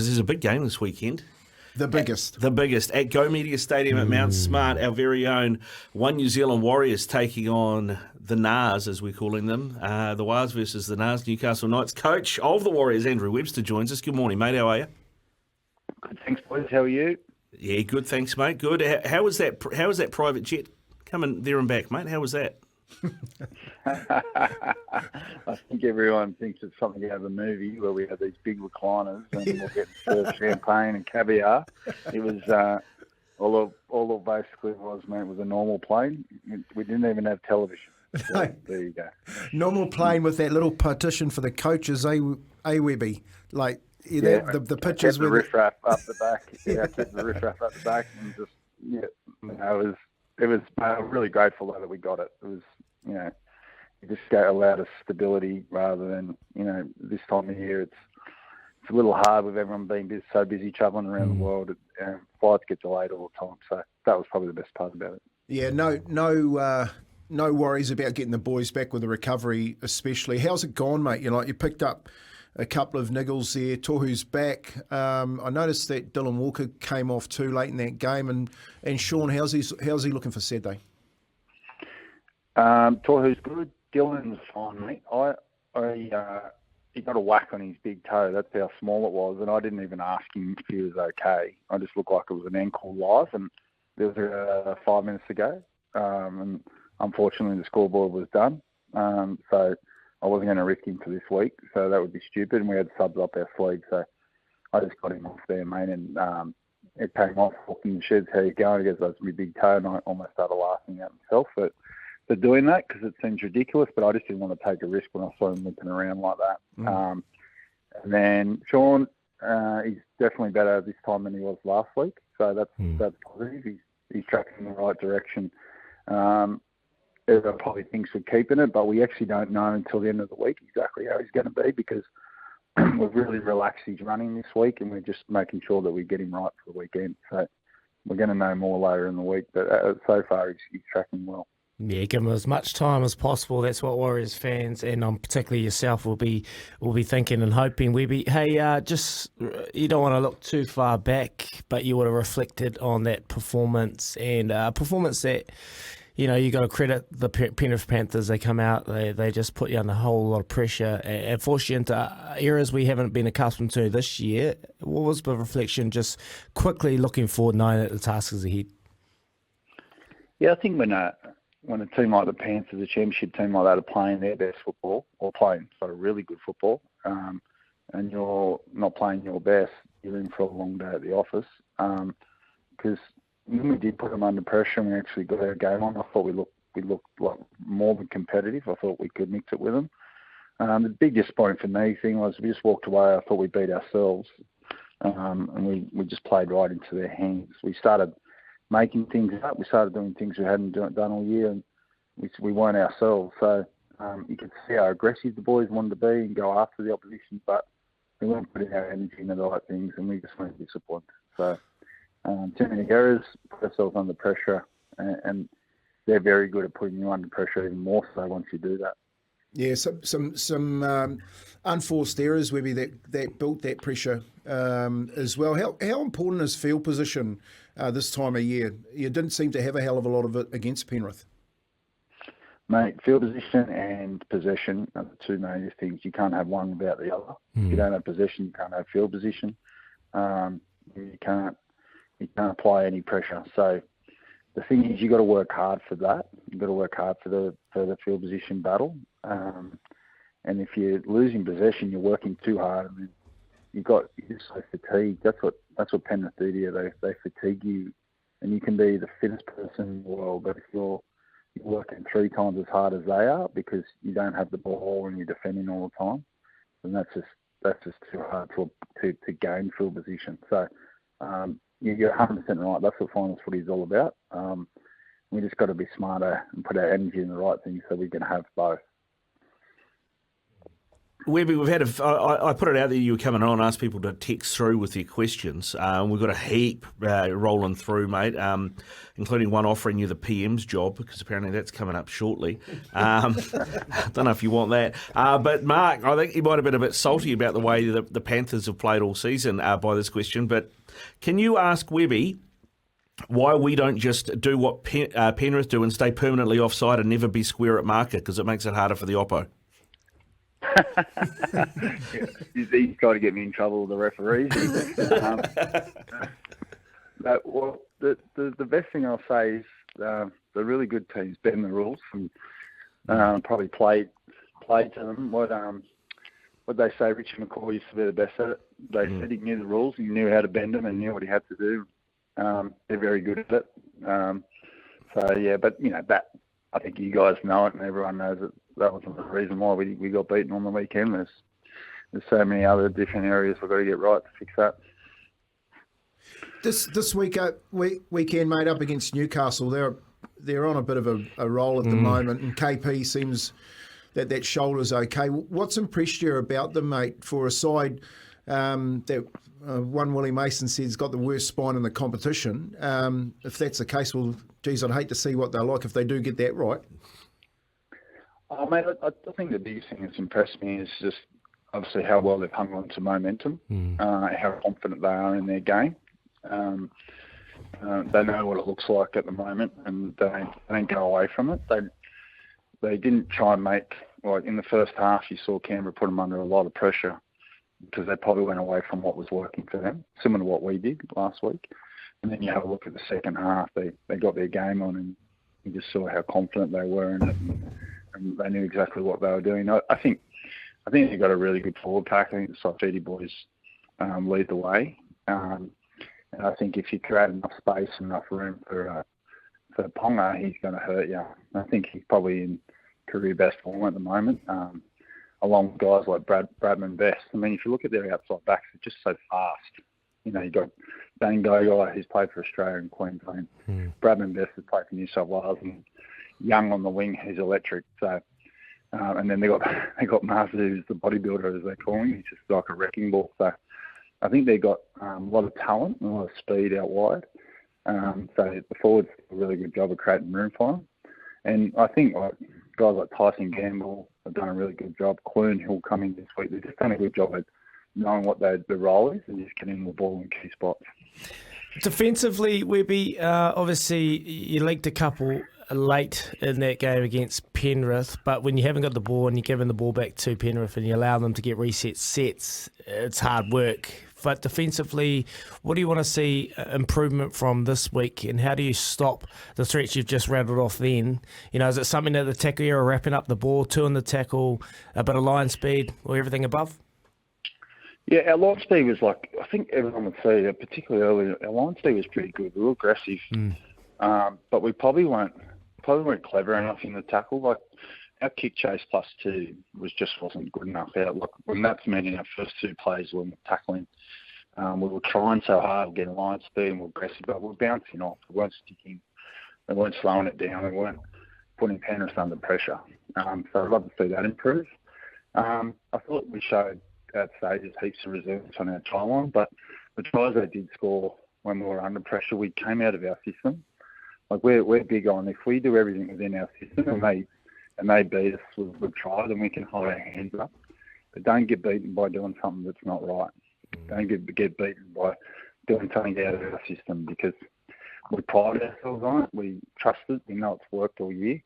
there's a big game this weekend. The biggest. The biggest. At Go Media Stadium at Mount Smart, our very own One New Zealand Warriors taking on the Nars, as we're calling them. The Wars versus the Nars, Newcastle Knights. Coach of the Warriors, Andrew Webster, joins us. Good morning, mate. How are you? Good, thanks, boys. How are you? Yeah, good, thanks, mate. Good. How was that private jet coming there and back, mate? How was that? I think everyone thinks it's something out of a movie where we have these big recliners and we'll get served champagne and caviar. It was all basically was, mate, was a normal plane. We didn't even have television. So there you go. Normal plane with that little partition for the coaches, Webby? Like, the pictures with the riffraff up the back. Yeah, I kept the riffraff up the back and just, it was really grateful though that we got it. It was, it just allowed us stability rather than, this time of year it's a little hard with everyone being so busy travelling around the world. Flights get delayed all the time, so that was probably the best part about it. Yeah, no worries about getting the boys back with the recovery, especially. How's it gone, mate? You picked up a couple of niggles there. Tohu's back. I noticed that Dylan Walker came off too late in that game. And Sean, how's he looking for Saturday? Tohu's good. Dylan's fine, mate. He got a whack on his big toe. That's how small it was. And I didn't even ask him if he was okay. I just looked like it was an ankle live. And there was 5 minutes to go. And unfortunately, the scoreboard was done. So I wasn't going to risk him for this week, so that would be stupid. And we had subs up our sleeve, so I just got him off there, mate. And it came off, walking the sheds, how you going? He goes, that's my big toe, and I almost started laughing at myself for doing that because it seems ridiculous, but I just didn't want to take a risk when I saw him limping around like that. And then Sean, he's definitely better this time than he was last week, so that's positive. He's tracking in the right direction. Everyone probably thinks we're keeping it, but we actually don't know until the end of the week exactly how he's going to be because we've really relaxed his running this week and we're just making sure that we get him right for the weekend. So we're going to know more later in the week, but so far he's tracking well. Yeah, give him as much time as possible. That's what Warriors fans and particularly yourself will be thinking and hoping. Hey, just you don't want to look too far back, but you would have reflected on that performance and performance that. You got to credit the Penrith Panthers. They come out, they just put you under a whole lot of pressure and force you into areas we haven't been accustomed to this year. What was the reflection, just quickly looking forward, knowing that the task is ahead? Yeah, I think when a team like the Panthers, a championship team like that, are playing their best football or playing sort of really good football, and you're not playing your best, you're in for a long day at the office. Because when we did put them under pressure and we actually got our game on, I thought we looked like more than competitive. I thought we could mix it with them. The biggest point for me thing was we just walked away. I thought we beat ourselves, and we just played right into their hands. We started making things up. We started doing things we hadn't done all year, and we weren't ourselves. So you could see how aggressive the boys wanted to be and go after the opposition, but we weren't putting our energy into the right things, and we just weren't disciplined. So too many errors, put ourselves under pressure, and they're very good at putting you under pressure even more so once you do that. Yeah, some unforced errors, maybe that built that pressure as well. How important is field position this time of year? You didn't seem to have a hell of a lot of it against Penrith. Mate, field position and possession are the two major things. You can't have one without the other. If you don't have possession, you can't have field position. You can't apply any pressure. So the thing is, you got to work hard for that. You got to work hard for the field position battle. And if you're losing possession, you're working too hard, and then you're just so fatigued. That's what Penrith do to you. They fatigue you, and you can be the fittest person in the world, but if you're working 3 times as hard as they are because you don't have the ball and you're defending all the time, then that's just too hard to gain field position. So. You're 100% right. That's what finals footy is all about. We just got to be smarter and put our energy in the right things so we can have both. Webby, we've had I put it out there you were coming on, asked people to text through with their questions. We've got a heap rolling through, mate, including one offering you the PM's job, because apparently that's coming up shortly. Don't know if you want that. But Mark, I think you might have been a bit salty about the way the Panthers have played all season by this question, but can you ask Webby why we don't just do what Penrith do and stay permanently offside and never be square at marker, because it makes it harder for the oppo? He's trying to get me in trouble with the referees. The best thing I'll say is the really good teams bend the rules and probably played to them. What they say, Richard McCaw used to be the best at it. They said he knew the rules, he knew how to bend them, and knew what he had to do. They're very good at it. But that, I think you guys know it, and everyone knows it. That wasn't the reason why we got beaten on the weekend. There's so many other different areas we've got to get right to fix that. This weekend, mate, up against Newcastle, they're on a bit of a roll at the moment, and KP seems that shoulder's okay. What's impressed you about them, mate, for a side that one Willie Mason said has got the worst spine in the competition? If that's the case, well, geez, I'd hate to see what they're like if they do get that right. Oh, mate, I think the biggest thing that's impressed me is just obviously how well they've hung on to momentum, how confident they are in their game. They know what it looks like at the moment, and they don't go away from it. They didn't try and make, like in the first half, you saw Canberra put them under a lot of pressure because they probably went away from what was working for them, similar to what we did last week. And then you have a look at the second half, they got their game on, and you just saw how confident they were in it. And they knew exactly what they were doing. I think they've got a really good forward pack. I think the Saifidi boys lead the way. And I think if you create enough space and enough room for Ponga, he's going to hurt you. I think he's probably in career best form at the moment, along with guys like Bradman Best. I mean, if you look at their outside backs, they're just so fast. You've got Dane Gogai, who's played for Australia and Queensland. Bradman Best has played for New South Wales, and Young on the wing, who's electric. So, and then they got Martha, who's the bodybuilder, as they call him. He's just like a wrecking ball. So, I think they've got a lot of talent and a lot of speed out wide. So the forwards do a really good job of creating room for them. And I think guys like Tyson Gamble have done a really good job. Clune, who'll come in this week, they've just done a good job at knowing what the role is and just getting the ball in key spots. Defensively, Webby, obviously you leaked a couple late in that game against Penrith, but when you haven't got the ball and you're giving the ball back to Penrith and you allow them to get reset sets, it's hard work. But defensively, what do you want to see improvement from this week, and how do you stop the threats you've just rattled off then? Is it something that the tackle are wrapping up the ball, two in the tackle, a bit of line speed, or everything above? Yeah, our line speed was I think everyone would say, particularly early, our line speed was pretty good. We were aggressive, but we probably weren't clever enough in the tackle. Our kick chase +2 wasn't good enough. When that's meant in our first two plays when we're tackling, we were trying so hard, getting line speed and we're aggressive, but we're bouncing off. We weren't sticking. We weren't slowing it down. We weren't putting Penrith under pressure. So I'd love to see that improve. I thought we showed at stages heaps of resilience on our try line, but the tries they did score when we were under pressure, we came out of our system. We're big on, if we do everything within our system and they beat us with tries, then we can hold our hands up. But don't get beaten by doing something that's not right. Don't get beaten by doing something out of our system, because we pride ourselves on it. We trust it. We know it's worked all year.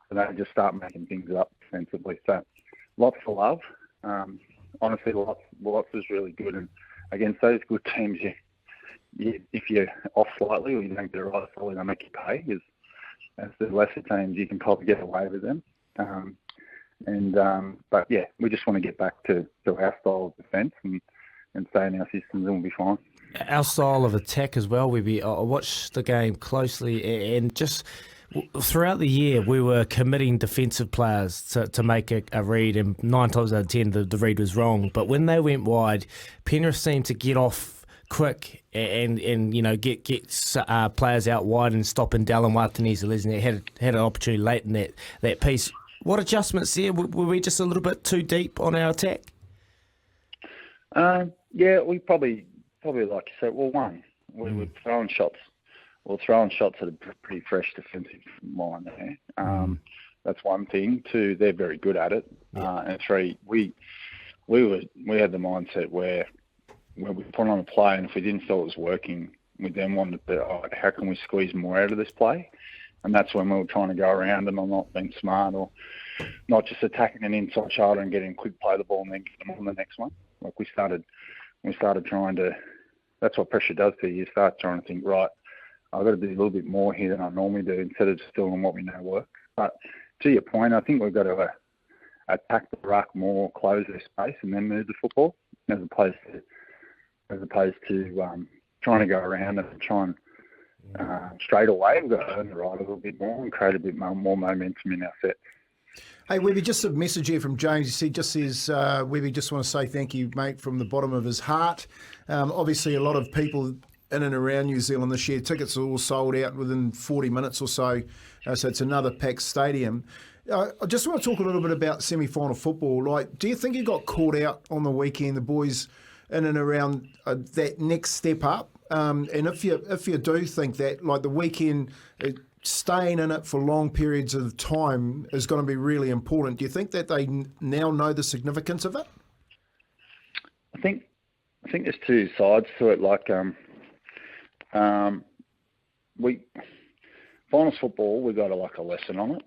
So don't just start making things up defensively. So lots of love. Honestly, lots is really good. And against those good teams, if you're off slightly or you don't get it right, it's probably going to make you pay. Because as the lesser teams, you can probably get away with them. But yeah, we just want to get back to our style of defence and stay in our systems, and we'll be fine. Our style of attack as well. I watched the game closely, and just throughout the year we were committing defensive players to make a read, and 9 times out of 10 the read was wrong. But when they went wide, Penrith seemed to get off quick and get players out wide and stopping Dallin Watanabe. They had an opportunity late in that piece. What adjustments there? Were we just a little bit too deep on our attack? Yeah, we probably like you said. Well, one, we were throwing shots. We're throwing shots at a pretty fresh defensive line there. That's one thing. Two, they're very good at it. And three, we had the mindset where we put on a play, and if we didn't feel it was working, we then wanted to, how can we squeeze more out of this play? And that's when we were trying to go around them and not being smart, or not just attacking an inside shoulder and getting a quick play the ball and then get them on the next one. Like we started trying to. That's what pressure does to you. You start trying to think, right, I've got to do a little bit more here than I normally do, instead of just doing what we know works. But to your point, I think we've got to attack the ruck more, close their space, and then move the football, as opposed to trying to go around and try and straight away. We've got to earn the right a little bit more and create a bit more momentum in our set. Hey, Webby, just a message here from James. He just says, Webby, just want to say thank you, mate, from the bottom of his heart. Obviously, a lot of people in and around New Zealand this year, tickets are all sold out within 40 minutes or so. So it's another packed stadium. I just want to talk a little bit about semi-final football. Like, do you think you got caught out on the weekend, the boys in and around that next step up? And if you do think that, like, the weekend, staying in it for long periods of time is going to be really important, do you think that they now know the significance of it? I think there's two sides to it. Like, finals football, we got a lesson on it.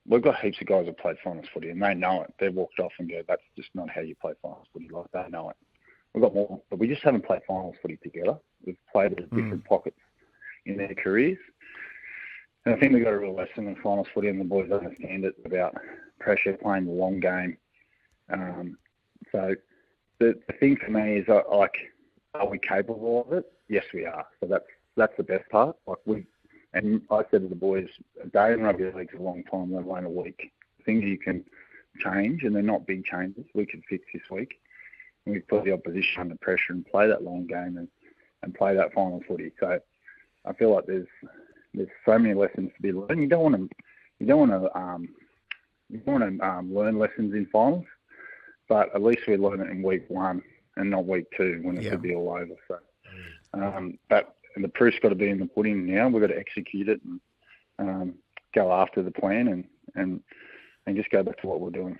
We've got heaps of guys that played finals footy, and they know it. They've walked off and go, that's just not how you play finals footy. Like, they know it. We've got more, but we just haven't played finals footy together. We've played at different pockets in their careers. And I think we got a real lesson in finals footy, and the boys understand it, about pressure, playing the long game. So the thing for me is, like, are we capable of it? Yes, we are. So that's the best part. And I said to the boys, a day in rugby league's a long time, let alone a week. Things you can change, and they're not big changes, we can fix this week. And we put the opposition under pressure and play that long game and play that final footy. So I feel like there's so many lessons to be learned. You don't want to learn lessons in finals, but at least we learn it in week one and not week two, when it could be all over. So, and the proof's got to be in the pudding now. We've got to execute it and go after the plan and just go back to what we're doing.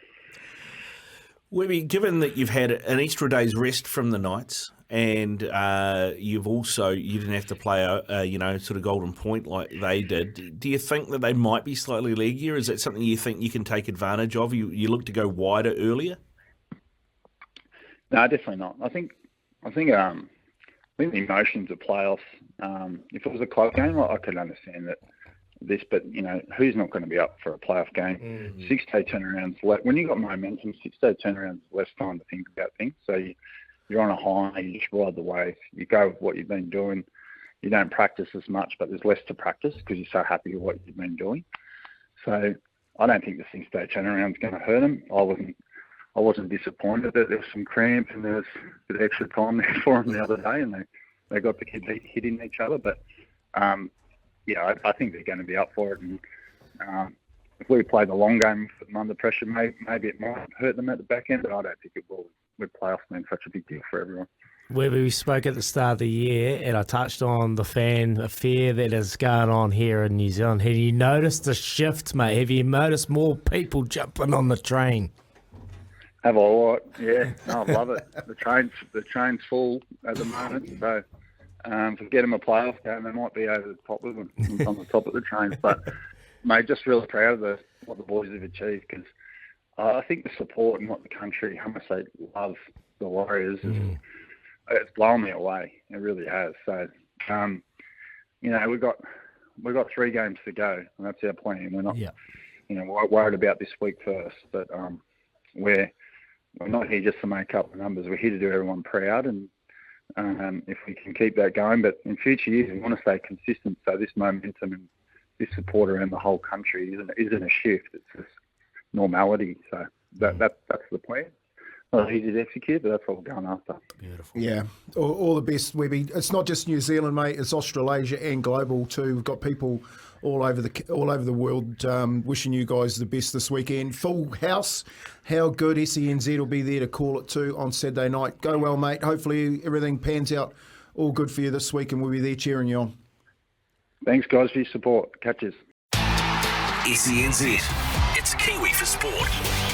Webby, given that you've had an extra day's rest from the Knights, and you didn't have to play a sort of golden point like they did, do you think that they might be slightly leggier? Is that something you think you can take advantage of? You look to go wider earlier? No, definitely not. I think the emotions of playoffs. If it was a close game, I could understand this, but who's not going to be up for a playoff game? 6-day turnarounds. When you got momentum, 6-day turnarounds, less time to think about things. So you're on a high. You just ride the wave. You go with what you've been doing. You don't practice as much, but there's less to practice because you're so happy with what you've been doing. So I don't think the 6-day turnaround's going to hurt them. I wasn't disappointed that there was some cramp and there was a bit of extra time there for them the other day, and they got to keep hitting each other. But I think they're going to be up for it. And if we play the long game with them under pressure, maybe it might hurt them at the back end, but I don't think it will. With playoffs being such a big deal for everyone. We spoke at the start of the year, and I touched on the fan affair that is going on here in New Zealand. Have you noticed the shift, mate? Have you noticed more people jumping on the train? Have I? Right? Yeah, no, I love it. The train's full at the moment, so forget them a playoff game, they might be over the top of them, on the top of the trains. But mate, just really proud of what the boys have achieved, because I think the support and what the country, how much they love the Warriors, it's blown me away. It really has. So, we've got 3 games to go, and that's our plan. We're not, worried about this week first, but we're not here just to make up the numbers. We're here to do everyone proud, and if we can keep that going. But in future years, we want to stay consistent. So this momentum and this support around the whole country isn't a shift. It's just normality. So that's the plan. not easy to execute, but that's what we're going after. Beautiful. Yeah, all the best, Webby. It's not just New Zealand, mate. It's Australasia and global too. We've got people all over the world wishing you guys the best this weekend. Full house. How good SENZ will be there to call it too on Saturday night. Go well, mate. Hopefully everything pans out all good for you this week, and we'll be there cheering you on. Thanks, guys, for your support. Catches. SENZ. It's Kiwi for Sport.